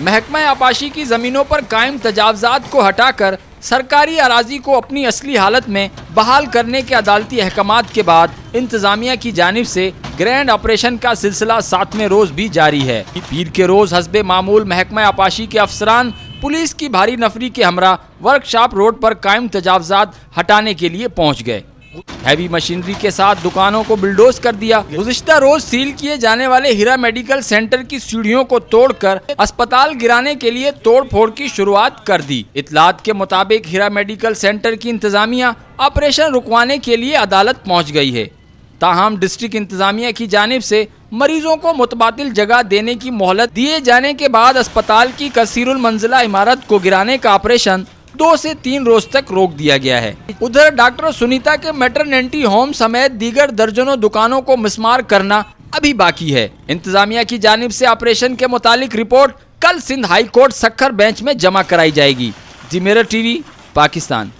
महकमा आबाशी की जमीनों पर कायम तजावजात को हटाकर सरकारी अराजी को अपनी असली हालत में बहाल करने के अदालती अहकामात के बाद इंतजामिया की जानिब से ग्रैंड ऑपरेशन का सिलसिला 7वें रोज भी जारी है। पीर के रोज हस्बे मामूल महकमा आबाशी के अफसरान पुलिस की भारी नफरी के हमरा वर्कशॉप रोड पर कायम तजावजात हटाने के लिए पहुँच गए। हैवी मशीनरी के साथ दुकानों को बुलडोज कर दिया। गुज़िश्ता रोज सील किए जाने वाले हीरा मेडिकल सेंटर की सीढ़ियों को तोड़कर अस्पताल गिराने के लिए तोड़ फोड़ की शुरुआत कर दी। इत्तलात के मुताबिक हीरा मेडिकल सेंटर की इंतजामिया ऑपरेशन रुकवाने के लिए अदालत पहुंच गई है। ताहम डिस्ट्रिक्ट इंतजामिया की जानिब से मरीजों को मुतबादिल जगह देने की मोहलत दिए जाने के बाद अस्पताल की कसीरुल मंजिला इमारत को गिराने का ऑपरेशन 2 से 3 रोज तक रोक दिया गया है। उधर डॉक्टर सुनीता के मैटरनिटी होम समेत दीगर दर्जनों दुकानों को मिसमार करना अभी बाकी है। इंतजामिया की जानिब से ऑपरेशन के मुतालिक रिपोर्ट कल Sindh high court Sukkur bench में जमा कराई जाएगी। G Mirror TV, Pakistan.